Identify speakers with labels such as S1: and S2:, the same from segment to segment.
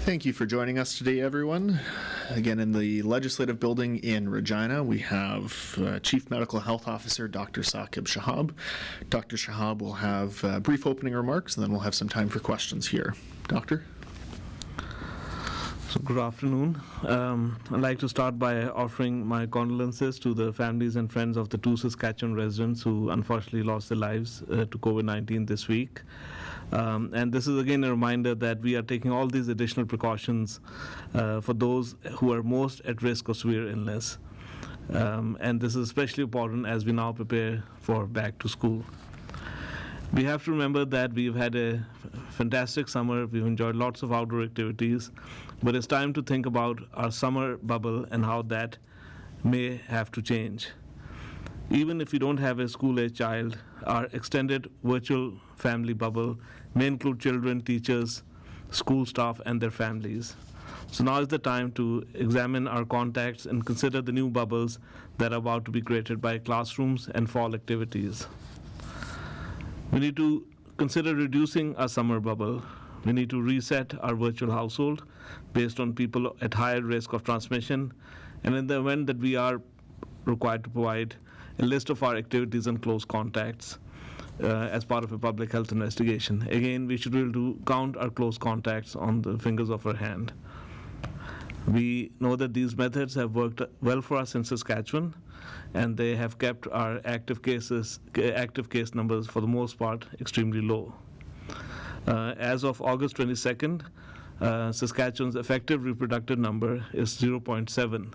S1: Thank you for joining us today, everyone. Again, in the Legislative Building in Regina, we have Chief Medical Health Officer Dr. Shahab. Dr. Shahab will have brief opening remarks, and then we'll have some time for questions here. Doctor?
S2: So good afternoon. I'd like to start by offering my condolences to the families and friends of the two Saskatchewan residents who unfortunately lost their lives to COVID-19 this week. And this is again a reminder that we are taking all these additional precautions for those who are most at risk of severe illness. And this is especially important as we now prepare for back to school. We have to remember that we've had a fantastic summer. We've enjoyed lots of outdoor activities, but it's time to think about our summer bubble and how that may have to change. Even if you don't have a school-age child, our extended virtual family bubble may include children, teachers, school staff, and their families. So now is the time to examine our contacts and consider the new bubbles that are about to be created by classrooms and fall activities. We need to consider reducing our summer bubble. We need to reset our virtual household based on people at higher risk of transmission, and in the event that we are required to provide a list of our activities and close contacts as part of a public health investigation. Again, we should be able to count our close contacts on the fingers of our hand. We know that these methods have worked well for us in Saskatchewan, and they have kept our active case numbers for the most part extremely low. As of August 22nd, Saskatchewan's effective reproductive number is 0.7.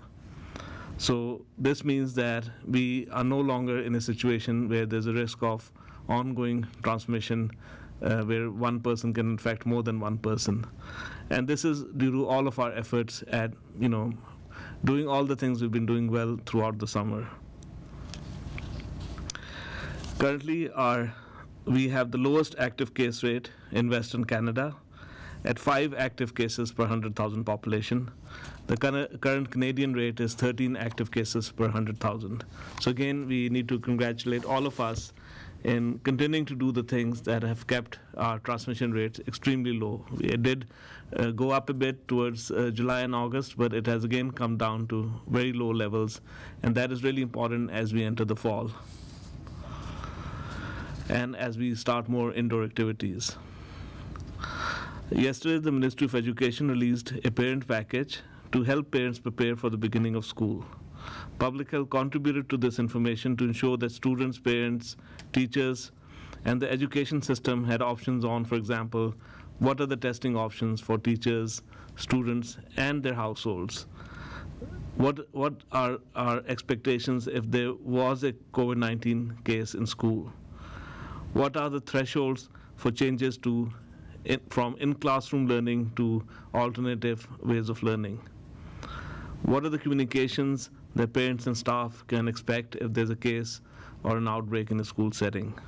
S2: So this means that we are no longer in a situation where there's a risk of ongoing transmission where one person can infect more than one person. And this is due to all of our efforts at, doing all the things we've been doing well throughout the summer. Currently, we have the lowest active case rate in Western Canada at 5 active cases per 100,000 population. The current Canadian rate is 13 active cases per 100,000. So again, we need to congratulate all of us in continuing to do the things that have kept our transmission rates extremely low. It did go up a bit towards July and August, but it has again come down to very low levels, and that is really important as we enter the fall and as we start more indoor activities. Yesterday, the Ministry of Education released a parent package to help parents prepare for the beginning of school. Public Health contributed to this information to ensure that students, parents, teachers, and the education system had options on, for example, what are the testing options for teachers, students, and their households? What are our expectations if there was a COVID-19 case in school? What are the thresholds for changes from in-classroom learning to alternative ways of learning? What are the communications that parents and staff can expect if there's a case or an outbreak in a school setting?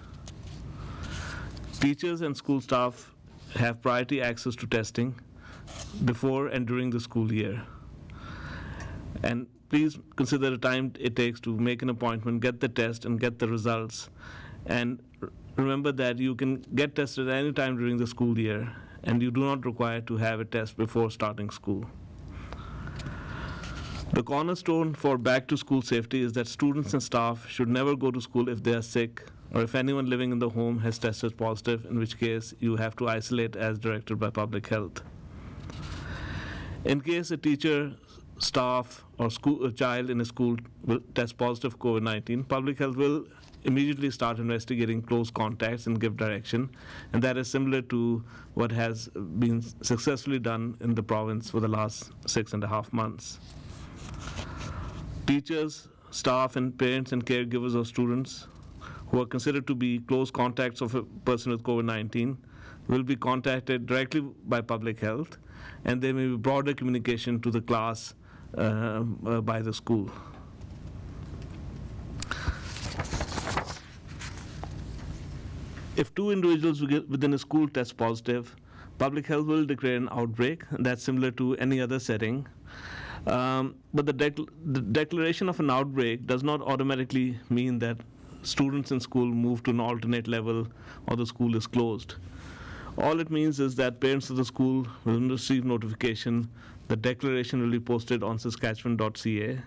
S2: Teachers and school staff have priority access to testing before and during the school year. And please consider the time it takes to make an appointment, get the test, and get the results. And remember that you can get tested at any time during the school year, and you do not require to have a test before starting school. The cornerstone for back-to-school safety is that students and staff should never go to school if they are sick or if anyone living in the home has tested positive, in which case you have to isolate as directed by public health. In case a teacher, staff, or a child in a school will test positive for COVID-19, public health will immediately start investigating close contacts and give direction, and that is similar to what has been successfully done in the province for the last 6.5 months. Teachers, staff, and parents and caregivers of students who are considered to be close contacts of a person with COVID-19 will be contacted directly by public health, and there may be broader communication to the class by the school. If 2 individuals within a school test positive, public health will declare an outbreak. That's similar to any other setting. But the declaration of an outbreak does not automatically mean that students in school move to an alternate level or the school is closed. All it means is that parents of the school will receive notification. The declaration will be posted on Saskatchewan.ca,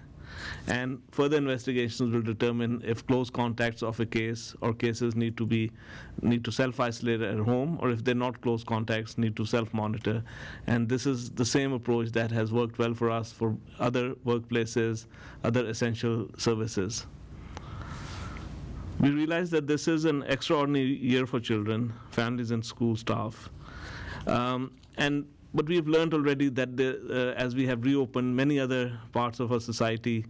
S2: and further investigations will determine if close contacts of a case or cases need to self-isolate at home, or if they're not close contacts, need to self-monitor. And this is the same approach that has worked well for us for other workplaces, other essential services. We realize that this is an extraordinary year for children, families, and school staff. But we have learned already that as we have reopened many other parts of our society,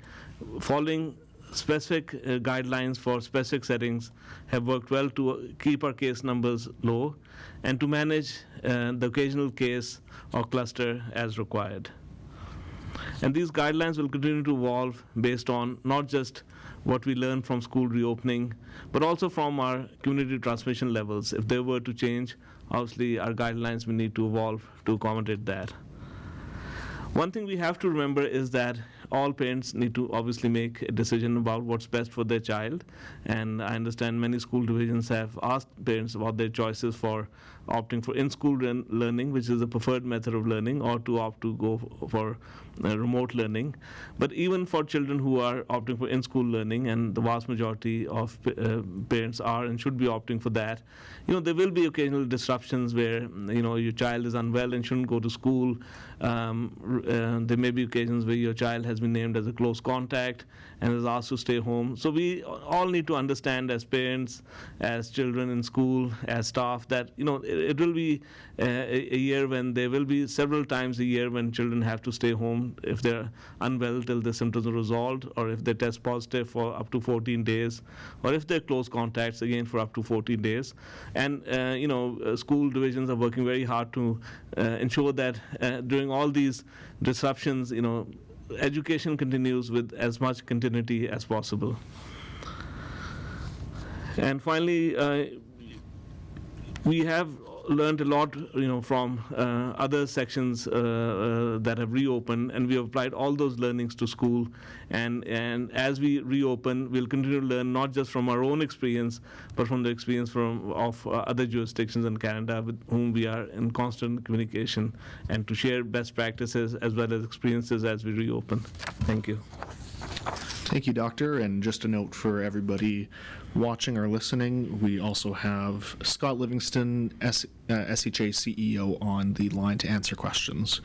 S2: following specific guidelines for specific settings have worked well to keep our case numbers low and to manage the occasional case or cluster as required. And these guidelines will continue to evolve based on not just what we learn from school reopening, but also from our community transmission levels. If they were to change, obviously our guidelines will need to evolve to accommodate that. One thing we have to remember is that all parents need to obviously make a decision about what's best for their child, and I understand many school divisions have asked parents about their choices for opting for in-school learning, which is the preferred method of learning, or to opt to go for remote learning. But even for children who are opting for in-school learning, and the vast majority of parents are and should be opting for that, there will be occasional disruptions where your child is unwell and shouldn't go to school. There may be occasions where your child has been named as a close contact and is asked to stay home. So we all need to understand, as parents, as children in school, as staff, that it will be a year when there will be several times a year when children have to stay home if they're unwell till the symptoms are resolved, or if they test positive for up to 14 days, or if they're close contacts again for up to 14 days. And school divisions are working very hard to ensure that during all these disruptions, education continues with as much continuity as possible. And finally, we have learned a lot, from other sections that have reopened, and we have applied all those learnings to school. And as we reopen, we'll continue to learn not just from our own experience, but from the experience of other jurisdictions in Canada with whom we are in constant communication, and to share best practices as well as experiences as we reopen. Thank you.
S1: Thank you, Doctor. And just a note for everybody watching or listening, we also have Scott Livingston, SHA CEO, on the line to answer questions.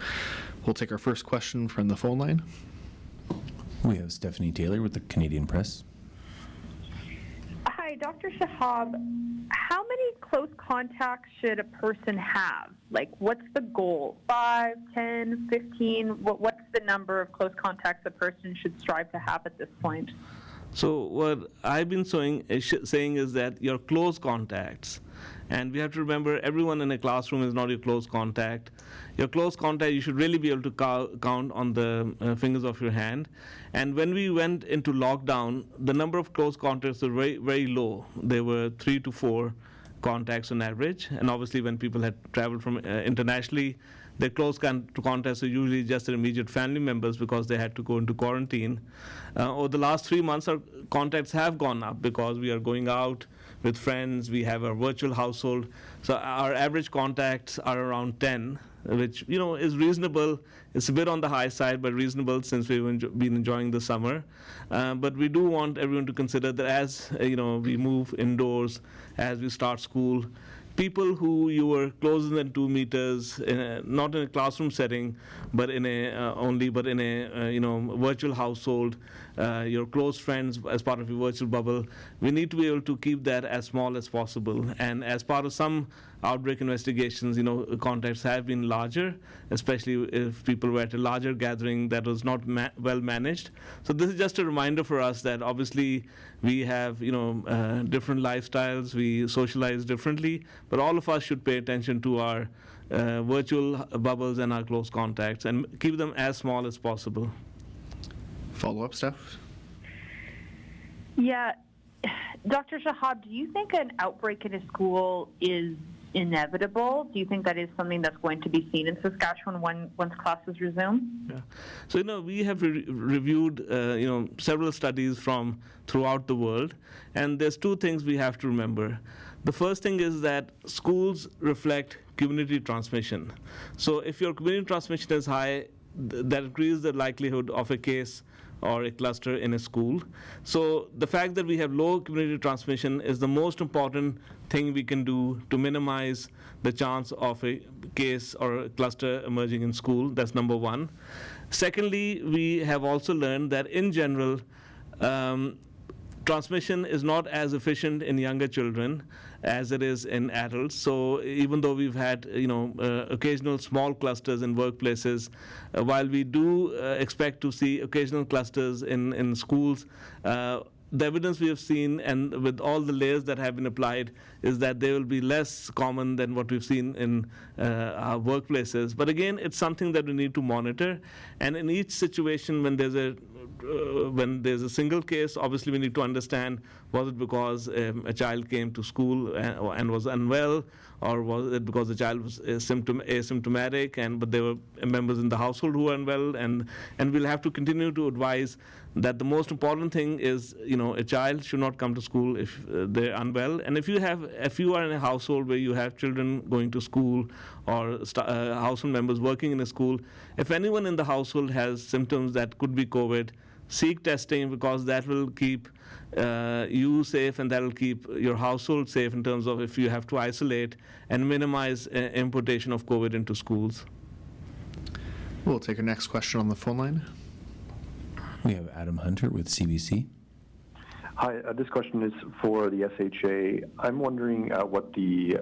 S1: We'll take our first question from the phone line.
S3: We have Stephanie Taylor with the Canadian Press.
S4: Hi, Dr. Shahab. How many close contacts should a person have? Like, what's the goal? 5, 10, 15? What's the number of close contacts a person should strive to have at this point?
S2: So what I've been saying is that your close contacts, and we have to remember everyone in a classroom is not your close contact. Your close contact, you should really be able to count on the fingers of your hand. And when we went into lockdown, the number of close contacts were very, very low. There were 3 to 4 contacts on average. And obviously when people had traveled from internationally, their close contacts are usually just their immediate family members because they had to go into quarantine. Over the last 3 months, our contacts have gone up because we are going out with friends, we have our virtual household. So our average contacts are around 10, which is reasonable. It's a bit on the high side, but reasonable since we've been enjoying the summer. But we do want everyone to consider that as we move indoors, as we start school, people who you were closer than 2 meters, not in a classroom setting, but in a virtual household, your close friends as part of your virtual bubble, we need to be able to keep that as small as possible. And as part of some outbreak investigations, contacts have been larger, especially if people were at a larger gathering that was not well managed. So this is just a reminder for us that obviously we have different lifestyles, we socialize differently, but all of us should pay attention to our virtual bubbles and our close contacts and keep them as small as possible.
S1: Follow-up, Steph?
S4: Yeah. Dr. Shahab, do you think an outbreak in a school is inevitable? Do you think that is something that's going to be seen in Saskatchewan once classes resume?
S2: Yeah. So, we have reviewed, several studies from throughout the world, and there's 2 things we have to remember. The first thing is that schools reflect community transmission. So if your community transmission is high, that increases the likelihood of a case or a cluster in a school. So the fact that we have low community transmission is the most important thing we can do to minimize the chance of a case or a cluster emerging in school. That's number one. Secondly, we have also learned that in general, transmission is not as efficient in younger children as it is in adults. So even though we've had occasional small clusters in workplaces, while we do expect to see occasional clusters in schools, the evidence we have seen, and with all the layers that have been applied, is that they will be less common than what we've seen in our workplaces. But again, it's something that we need to monitor. And in each situation, when there's a single case, obviously we need to understand, was it because a child came to school and was unwell, or was it because the child was asymptomatic, but there were members in the household who were unwell, and we'll have to continue to advise that the most important thing is, a child should not come to school if they're unwell. And if you are in a household where you have children going to school or household members working in a school, if anyone in the household has symptoms that could be COVID, seek testing, because that will keep you safe, and that will keep your household safe in terms of if you have to isolate, and minimize importation of COVID into schools.
S1: We'll take our next question on the phone line.
S3: We have Adam Hunter with CBC.
S5: Hi, this question is for the SHA. I'm wondering what the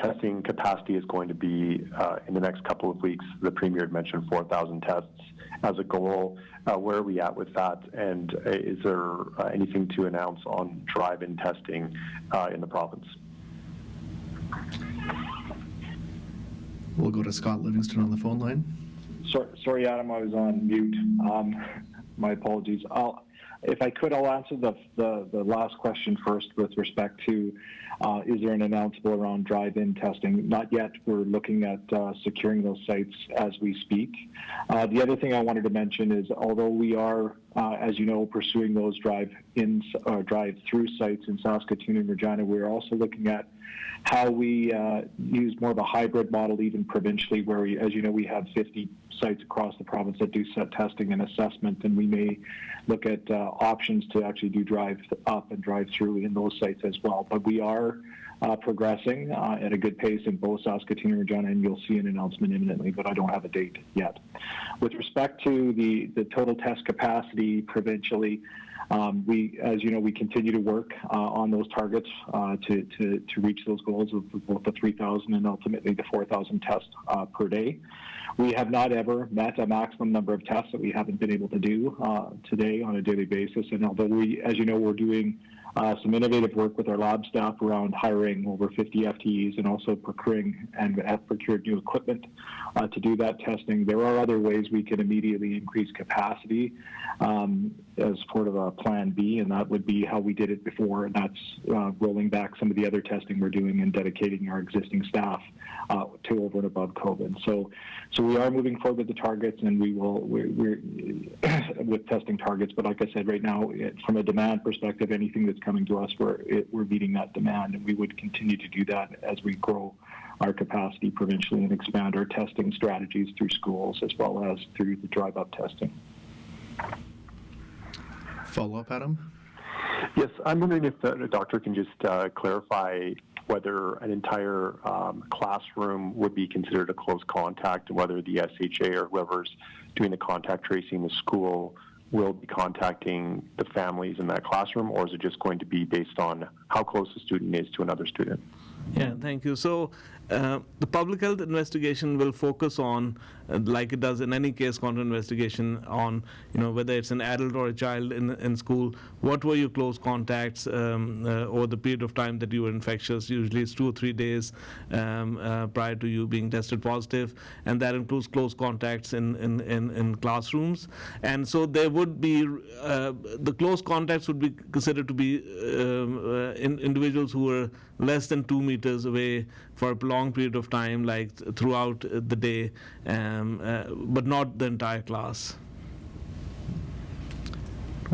S5: testing capacity is going to be in the next couple of weeks. The Premier had mentioned 4,000 tests as a goal. Where are we at with that? And is there anything to announce on drive-in testing in the province?
S1: We'll go to Scott Livingston on the phone line.
S6: Sorry, Adam, I was on mute. My apologies. If I could, I'll answer the last question first with respect to is there an announceable around drive-in testing? Not yet. We're looking at securing those sites as we speak. The other thing I wanted to mention is, although we are, as you know, pursuing those drive-ins or drive-through sites in Saskatoon and Regina, we're also looking at how we use more of a hybrid model, even provincially, where we, as you know, we have 50 sites across the province that do set testing and assessment, and we may look at options to actually do drive up and drive through in those sites as well. But we are progressing at a good pace in both Saskatoon and Regina, and you'll see an announcement imminently, but I don't have a date yet. With respect to the total test capacity provincially, we, as you know, we continue to work on those targets to reach those goals of both the 3,000 and ultimately the 4,000 tests per day. We have not ever met a maximum number of tests that we haven't been able to do today on a daily basis. And although we, as you know, we're doing some innovative work with our lab staff around hiring over 50 FTEs and also procuring and have procured new equipment to do that testing. There are other ways we can immediately increase capacity as part of a plan B, and that would be how we did it before, and that's rolling back some of the other testing we're doing and dedicating our existing staff to over and above COVID. So we are moving forward with the targets, and we're with testing targets. But like I said, right now, from a demand perspective, anything that's coming to us, we're meeting that demand, and we would continue to do that as we grow our capacity provincially and expand our testing strategies through schools as well as through the drive-up testing.
S1: Follow-up, Adam?
S5: Yes, I'm wondering if the doctor can just clarify whether an entire classroom would be considered a close contact, and whether the SHA or whoever's doing the contact tracing in the school will be contacting the families in that classroom, or is it just going to be based on how close a student is to another student?
S2: Yeah, thank you. So the public health investigation will focus on, like it does in any case contact investigation, on whether it's an adult or a child in school, what were your close contacts over the period of time that you were infectious. Usually it's 2 or 3 days prior to you being tested positive, and that includes close contacts in classrooms. And so there would be, the close contacts would be considered to be individuals who were less than 2 meters away for a long period of time, like throughout the day, but not the entire class.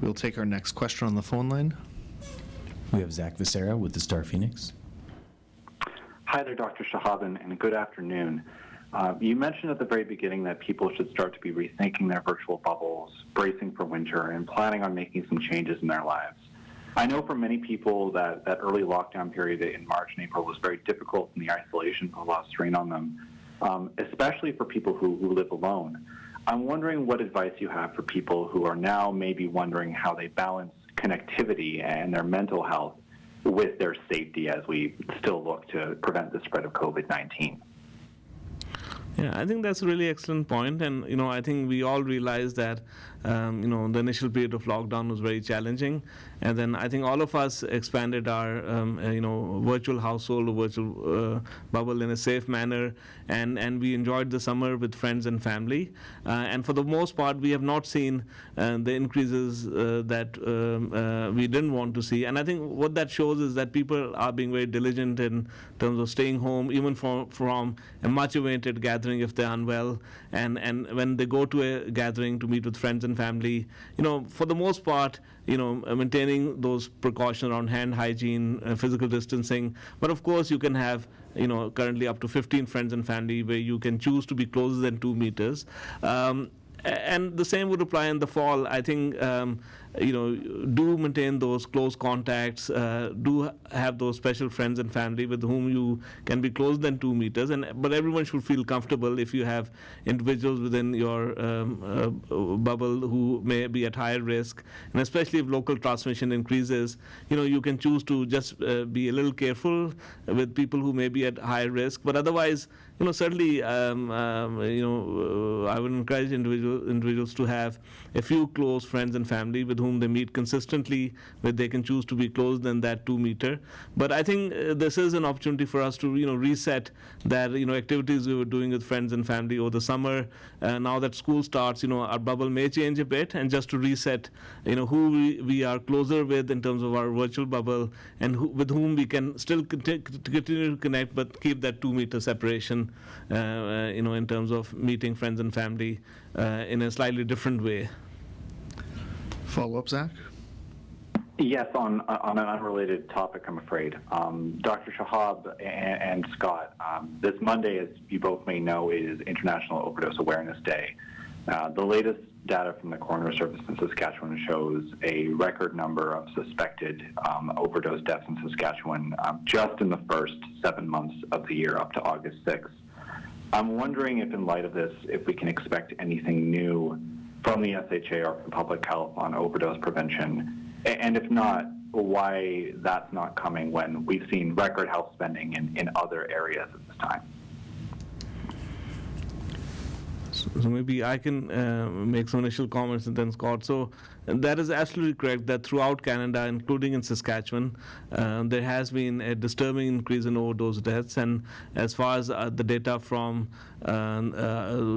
S1: We'll take our next question on the phone line.
S3: We have Zach Becerra with the Star Phoenix.
S7: Hi there, Dr. Shahab, and good afternoon. You mentioned at the very beginning that people should start to be rethinking their virtual bubbles, bracing for winter, and planning on making some changes in their lives. I know for many people that early lockdown period in March and April was very difficult, and the isolation put a lot of strain on them, especially for people who live alone. I'm wondering what advice you have for people who are now maybe wondering how they balance connectivity and their mental health with their safety as we still look to prevent the spread of COVID-19.
S2: Yeah, I think that's a really excellent point, and I think we all realize that the initial period of lockdown was very challenging, and then I think all of us expanded our virtual household or virtual bubble in a safe manner, and we enjoyed the summer with friends and family, and for the most part we have not seen the increases that we didn't want to see, and I think what that shows is that people are being very diligent in terms of staying home, even from a much awaited gathering if they're unwell, and when they go to a gathering to meet with friends and family, for the most part, maintaining those precautions around hand hygiene, physical distancing. But of course, you can have, currently up to 15 friends and family where you can choose to be closer than 2 meters. And the same would apply in the fall. I think, do maintain those close contacts, do have those special friends and family with whom you can be closer than 2 meters. But everyone should feel comfortable if you have individuals within your bubble who may be at higher risk. And especially if local transmission increases, you can choose to just be a little careful with people who may be at higher risk. But otherwise, certainly, I would encourage individuals to have a few close friends and family with whom they meet consistently, where they can choose to be closer than that 2 meter. But I think this is an opportunity for us to reset that activities we were doing with friends and family over the summer. Now that school starts, our bubble may change a bit, and just to reset, who we are closer with in terms of our virtual bubble, and with whom we can still continue to connect, but keep that 2 meter separation, in terms of meeting friends and family in a slightly different way.
S1: Follow-up, Zach?
S7: Yes, on an unrelated topic, I'm afraid. Dr. Shahab and Scott, this Monday, as you both may know, is International Overdose Awareness Day. The latest data from the Coroner Service in Saskatchewan shows a record number of suspected overdose deaths in Saskatchewan just in the first 7 months of the year up to August 6th. I'm wondering if, in light of this, if we can expect anything new from the SHA or from public health on overdose prevention, and if not, why that's not coming when we've seen record health spending in other areas at this time.
S2: So maybe I can make some initial comments and then Scott. So that is absolutely correct that throughout Canada, including in Saskatchewan, there has been a disturbing increase in overdose deaths. And as far as the data from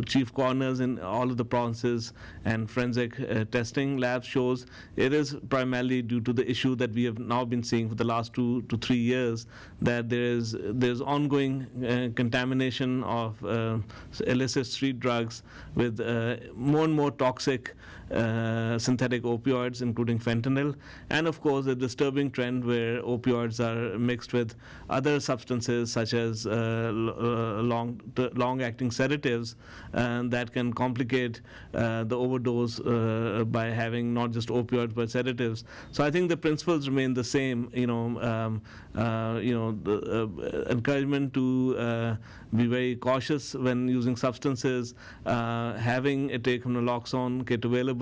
S2: chief coroners in all of the provinces and forensic testing labs shows, it is primarily due to the issue that we have now been seeing for the last 2 to 3 years, that there's ongoing contamination of illicit street drugs with more and more toxic synthetic opioids, including fentanyl, and of course a disturbing trend where opioids are mixed with other substances such as long-acting sedatives that can complicate the overdose by having not just opioids but sedatives. So I think the principles remain the same. The encouragement to be very cautious when using substances, having a take-home naloxone kit available,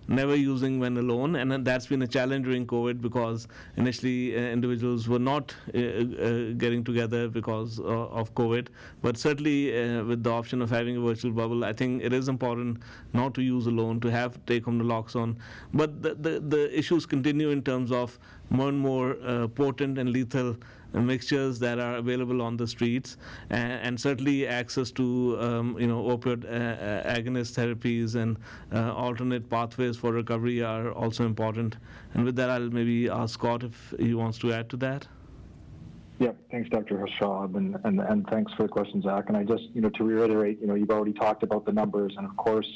S2: never using when alone, and that's been a challenge during COVID because initially individuals were not getting together because of COVID, but certainly with the option of having a virtual bubble, I think it is important not to use alone, to have take-home naloxone. But the issues continue in terms of more and more potent and lethal mixtures that are available on the streets, and certainly access to opioid agonist therapies and alternate pathways for recovery are also important. And with that, I'll maybe ask Scott if he wants to add to that.
S6: Yeah, thanks, Dr. Shahab, and thanks for the question, Zach. And I just, to reiterate, you've already talked about the numbers, and of course,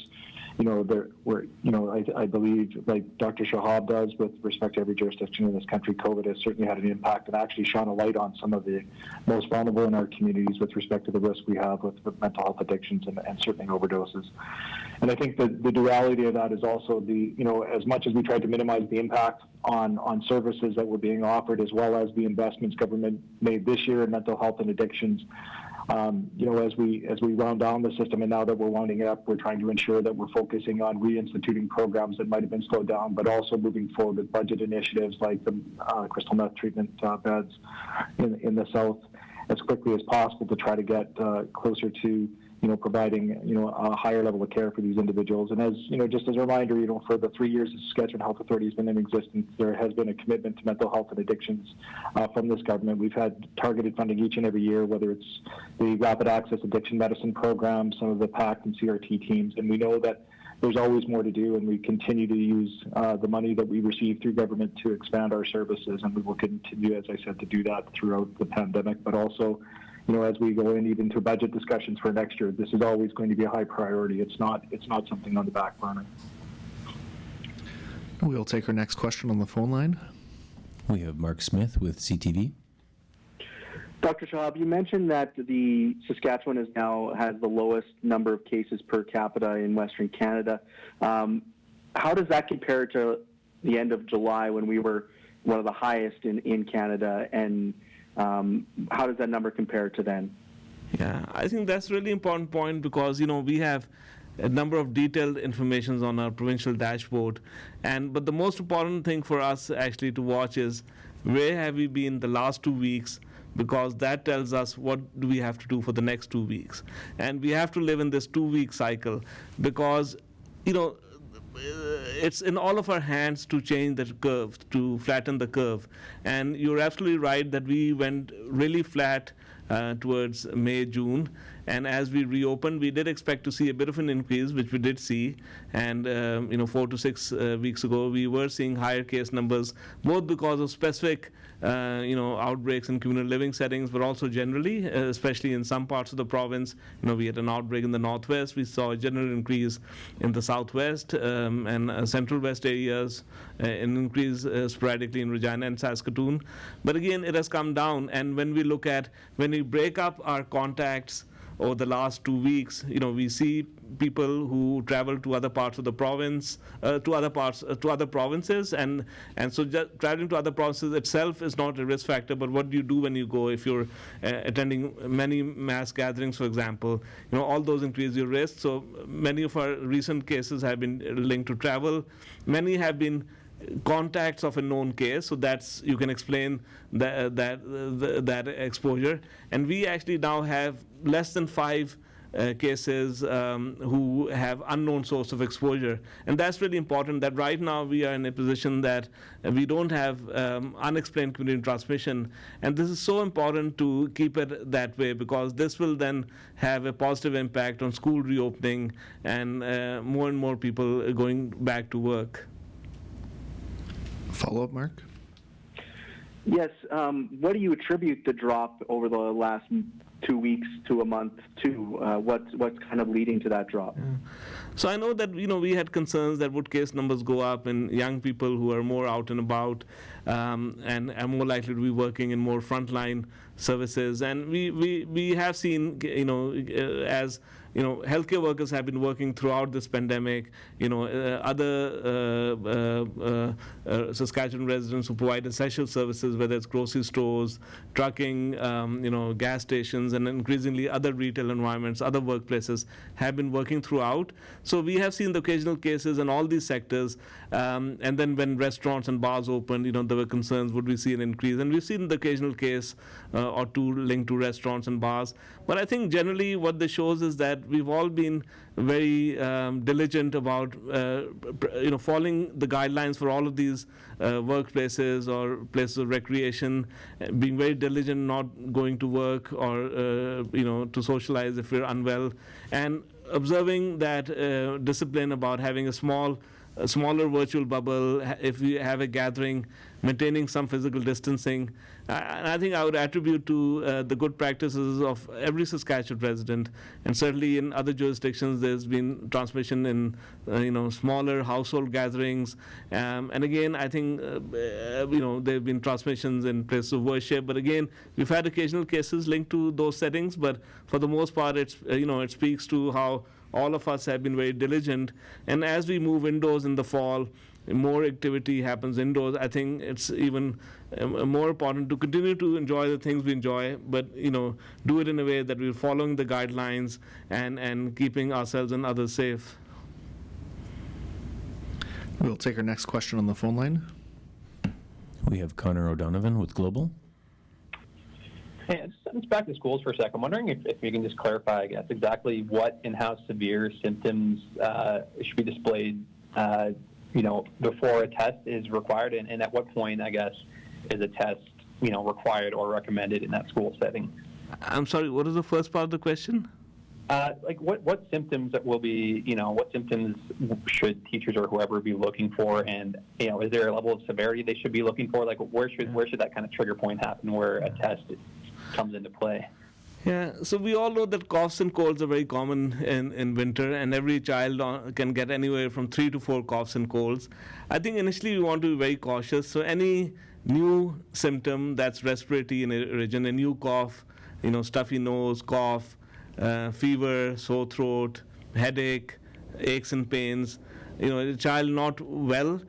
S6: I believe, like Dr. Shahab does with respect to every jurisdiction in this country, COVID has certainly had an impact and actually shone a light on some of the most vulnerable in our communities with respect to the risk we have with mental health addictions and certainly overdoses. And I think that the duality of that is also as much as we tried to minimize the impact on services that were being offered, as well as the investments government made this year in mental health and addictions, as we wound down the system, and now that we're winding it up, we're trying to ensure that we're focusing on reinstituting programs that might have been slowed down, but also moving forward with budget initiatives like the crystal meth treatment beds in the South as quickly as possible to try to get closer to providing a higher level of care for these individuals. And as just as a reminder, for the 3 years the Saskatchewan Health Authority has been in existence, there has been a commitment to mental health and addictions from this government. We've had targeted funding each and every year, whether it's the Rapid Access Addiction Medicine Program, some of the PACT and CRT teams, and we know that there's always more to do, and we continue to use the money that we receive through government to expand our services, and we will continue, as I said, to do that throughout the pandemic, but also as we go in even to budget discussions for next year, this is always going to be a high priority. It's not something on the back burner.
S1: We'll take our next question on the phone line.
S3: We have Mark Smith with CTV.
S8: Dr. Shahab, you mentioned that the Saskatchewan has the lowest number of cases per capita in Western Canada. How does that compare to the end of July when we were one of the highest in Canada, and how does that number compare to then?
S2: Yeah, I think that's a really important point because, we have a number of detailed information on our provincial dashboard. But the most important thing for us actually to watch is where have we been the last 2 weeks, because that tells us what do we have to do for the next 2 weeks. And we have to live in this 2-week cycle because, it's in all of our hands to change the curve, to flatten the curve. And you're absolutely right that we went really flat towards May, June. And as we reopened, we did expect to see a bit of an increase, which we did see. And, 4 to 6 weeks ago, we were seeing higher case numbers, both because of specific, outbreaks in community living settings, but also generally, especially in some parts of the province. We had an outbreak in the northwest. We saw a general increase in the southwest and central west areas, an increase sporadically in Regina and Saskatoon. But again, it has come down. And when we break up our contacts over the last 2 weeks, we see people who travel to other parts of the province, to other provinces, and so just traveling to other provinces itself is not a risk factor. But what do you do when you go? If you're attending many mass gatherings, for example, all those increase your risk. So many of our recent cases have been linked to travel. Many have been contacts of a known case, so that's you can explain that exposure. And we actually now have less than 5 cases who have unknown source of exposure, and that's really important. That right now we are in a position that we don't have unexplained community transmission, and this is so important to keep it that way because this will then have a positive impact on school reopening and more and more people going back to work.
S1: Follow-up, Mark?
S8: Yes. What do you attribute the drop over the last 2 weeks to a month to? What's kind of leading to that drop?
S2: Yeah. So I know that we had concerns that would case numbers go up in young people who are more out and about and are more likely to be working in more frontline services. And we have seen as healthcare workers have been working throughout this pandemic. Other Saskatchewan residents who provide essential services, whether it's grocery stores, trucking, gas stations, and increasingly other retail environments, other workplaces, have been working throughout. So we have seen the occasional cases in all these sectors. And then when restaurants and bars opened, there were concerns, would we see an increase? And we've seen the occasional case or two linked to restaurants and bars. But I think generally what this shows is that we've all been very diligent about following the guidelines for all of these workplaces or places of recreation, being very diligent, not going to work or to socialize if we're unwell, and observing that discipline about having a smaller virtual bubble. If we have a gathering, maintaining some physical distancing. And I think I would attribute to the good practices of every Saskatchewan resident, and certainly in other jurisdictions there's been transmission in smaller household gatherings, and again I think there have been transmissions in places of worship, but again we've had occasional cases linked to those settings, but for the most part it speaks to how all of us have been very diligent. And as we move indoors in the fall, more activity happens indoors. I think it's even more important to continue to enjoy the things we enjoy, but do it in a way that we're following the guidelines and keeping ourselves and others safe.
S1: We'll take our next question on the phone line.
S3: We have Connor O'Donovan with Global.
S9: Hey, just send us back to schools for a second. I'm wondering if you can just clarify, I guess, exactly what and how severe symptoms should be displayed, before a test is required, and at what point, I guess, is a test, required or recommended in that school setting.
S2: I'm sorry, what is the first part of the question?
S9: What symptoms that will be, what symptoms should teachers or whoever be looking for, and is there a level of severity they should be looking for? Like, where should that kind of trigger point happen where a test comes into play?
S2: Yeah, so we all know that coughs and colds are very common in winter, and every child can get anywhere from 3 to 4 coughs and colds. I think initially we want to be very cautious. So any new symptom that's respiratory in origin, a new cough, stuffy nose, cough, fever, sore throat, headache, aches and pains, a child not well,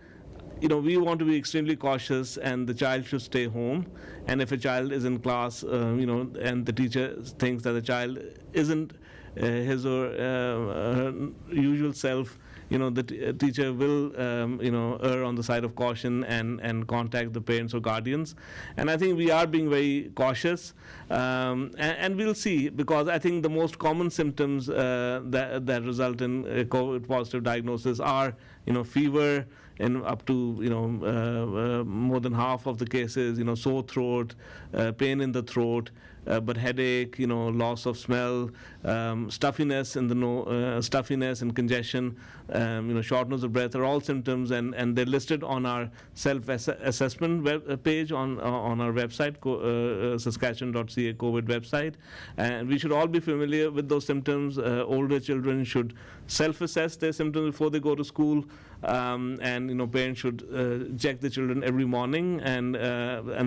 S2: we want to be extremely cautious, and the child should stay home. And if a child is in class, and the teacher thinks that the child isn't his or her usual self, the teacher will, err on the side of caution and contact the parents or guardians. And I think we are being very cautious, and we'll see, because I think the most common symptoms that result in a COVID positive diagnosis are, fever, in up to more than half of the cases, sore throat, pain in the throat, but headache, loss of smell, stuffiness in the stuffiness and congestion, shortness of breath are all symptoms, and they're listed on our self-assessment page on our website, saskatchewan.ca COVID website, and we should all be familiar with those symptoms. Older children should self-assess their symptoms before they go to school, and parents should check the children every morning, and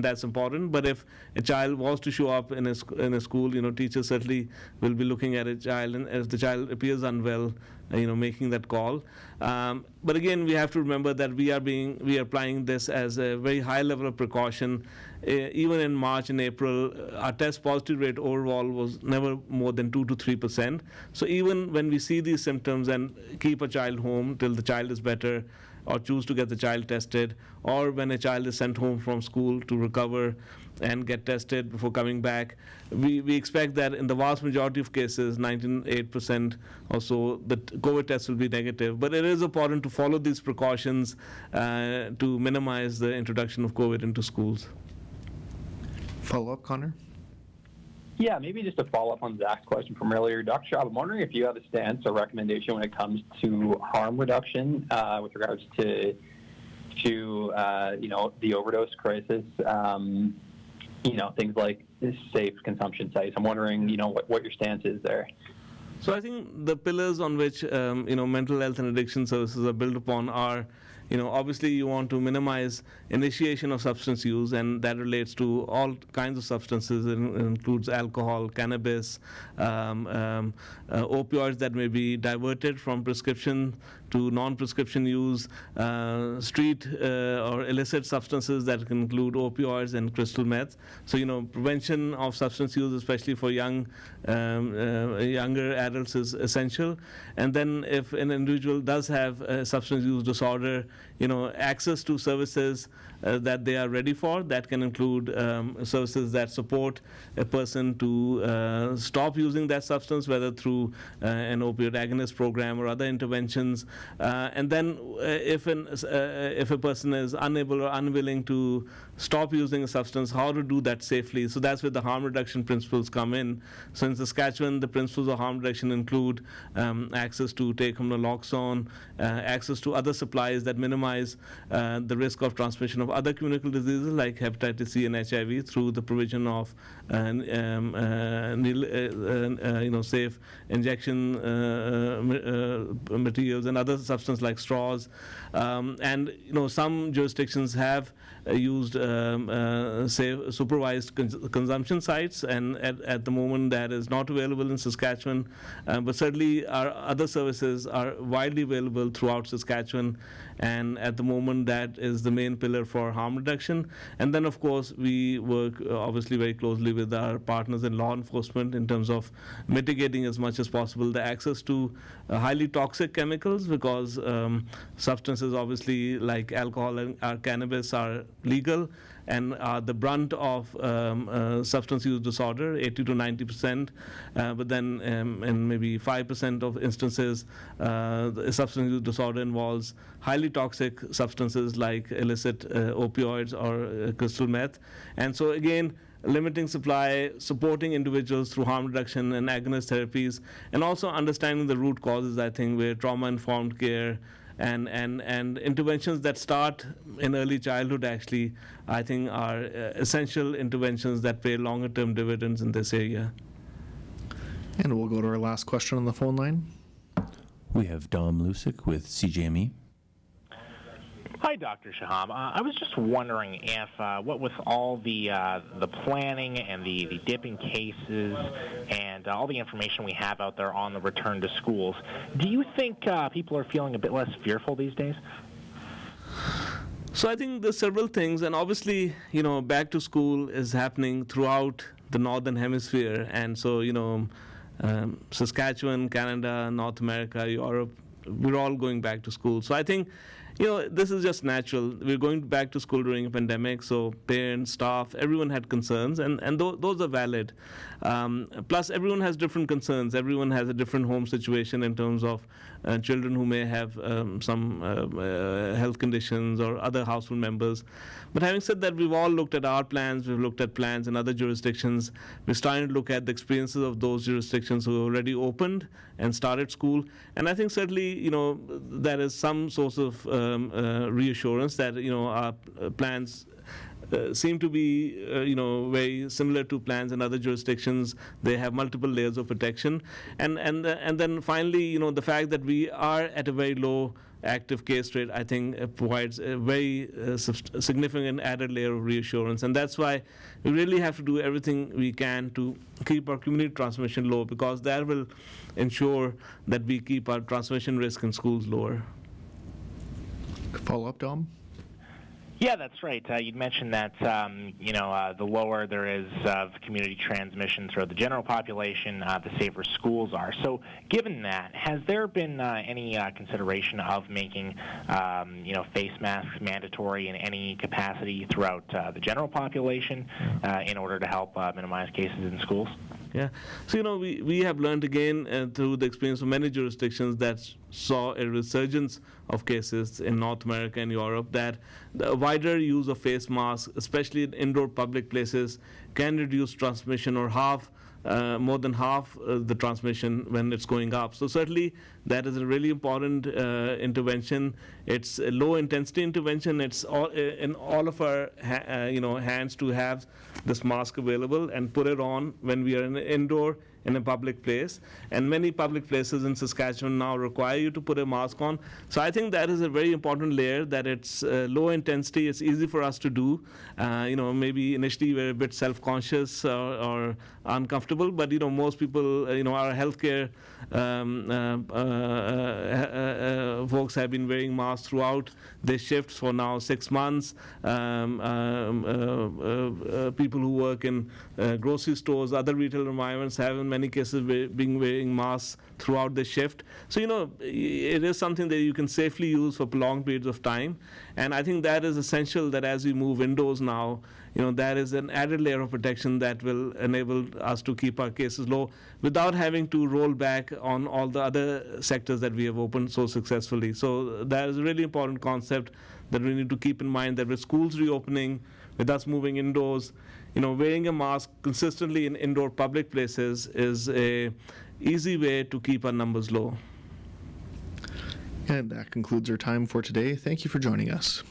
S2: that's important. But if a child was to show up in a school, teachers certainly will be looking at a child, and if the child appears unwell, making that call. But again, we have to remember that we are applying this as a very high level of precaution. Even in March and April, our test positive rate overall was never more than 2 to 3%. So even when we see these symptoms and keep a child home till the child is better, or choose to get the child tested, or when a child is sent home from school to recover and get tested before coming back, we expect that in the vast majority of cases, 98% or so, the COVID test will be negative. But it is important to follow these precautions to minimize the introduction of COVID into schools.
S1: Follow up, Connor?
S9: Yeah, maybe just to follow up on Zach's question from earlier, Dr. Shahab, I'm wondering if you have a stance or recommendation when it comes to harm reduction with regards to the overdose crisis, things like safe consumption sites. I'm wondering, what your stance is there.
S2: So I think the pillars on which mental health and addiction services are built upon are, obviously you want to minimize initiation of substance use, and that relates to all kinds of substances. It includes alcohol, cannabis, opioids that may be diverted from prescription to non-prescription use, street or illicit substances that can include opioids and crystal meth. So, prevention of substance use, especially for younger adults, is essential. And then if an individual does have a substance use disorder, access to services that they are ready for, that can include services that support a person to stop using that substance, whether through an opioid agonist program or other interventions. And then if a person is unable or unwilling to stop using a substance, how to do that safely. So that's where the harm reduction principles come in. So in Saskatchewan, the principles of harm reduction include access to take-home naloxone, access to other supplies that minimize the risk of transmission of other communicable diseases like hepatitis C and HIV through the provision of safe injection materials and other substances like straws. And some jurisdictions have used supervised consumption sites, and at the moment that is not available in Saskatchewan, but certainly our other services are widely available throughout Saskatchewan, and at the moment that is the main pillar for harm reduction. And then of course we work obviously very closely with our partners in law enforcement in terms of mitigating as much as possible the access to highly toxic chemicals, because substances obviously like alcohol and cannabis are legal and are the brunt of substance use disorder, 80 to 90%, but then in maybe 5% of instances, the substance use disorder involves highly toxic substances like illicit opioids or crystal meth. And so again, limiting supply, supporting individuals through harm reduction and agonist therapies, and also understanding the root causes, I think, where trauma-informed care and interventions that start in early childhood actually, I think, are essential interventions that pay longer-term dividends in this area.
S1: And we'll go to our last question on the phone line.
S3: We have Dom Lusick with CJME.
S10: Hi, Dr. Shahab. I was just wondering if, what with all the planning and the dip in cases and all the information we have out there on the return to schools, do you think people are feeling a bit less fearful these days?
S2: So I think there's several things, and obviously, back to school is happening throughout the Northern Hemisphere, and so, Saskatchewan, Canada, North America, Europe, we're all going back to school. So I think, this is just natural. We're going back to school during a pandemic, so parents, staff, everyone had concerns, and those are valid. Plus, everyone has different concerns. Everyone has a different home situation in terms of children who may have some health conditions or other household members. But having said that, we've all looked at our plans. We've looked at plans in other jurisdictions. We're starting to look at the experiences of those jurisdictions who already opened and started school. And I think certainly, there is some source of reassurance that, our plans seem to be, very similar to plans in other jurisdictions. They have multiple layers of protection. And then finally, the fact that we are at a very low active case rate, I think, provides a very significant added layer of reassurance. And that's why we really have to do everything we can to keep our community transmission low, because that will ensure that we keep our transmission risk in schools lower.
S1: Follow up, Dom?
S10: Yeah, that's right. You'd mentioned that, the lower there is of community transmission throughout the general population, the safer schools are. So given that, has there been any consideration of making, face masks mandatory in any capacity throughout the general population in order to help minimize cases in schools?
S2: Yeah. So, we have learned again through the experience of many jurisdictions that saw a resurgence of cases in North America and Europe, that the wider use of face masks, especially in indoor public places, can reduce transmission or more than half the transmission when it's going up. So certainly that is a really important intervention. It's a low intensity intervention. It's all in all of our hands to have this mask available and put it on when we are in an indoor in a public place. And many public places in Saskatchewan now require you to put a mask on. So I think that is a very important layer, that it's low intensity, it's easy for us to do. Maybe initially we're a bit self-conscious or uncomfortable, but most people, our healthcare folks have been wearing masks throughout their shifts for now 6 months. People who work in grocery stores, other retail environments have in many cases been wearing masks throughout the shift. So, it is something that you can safely use for prolonged periods of time. And I think that is essential, that as we move indoors now, that is an added layer of protection that will enable us to keep our cases low without having to roll back on all the other sectors that we have opened so successfully. So that is a really important concept that we need to keep in mind, that with schools reopening, with us moving indoors, wearing a mask consistently in indoor public places is a easy way to keep our numbers low.
S1: And that concludes our time for today. Thank you for joining us.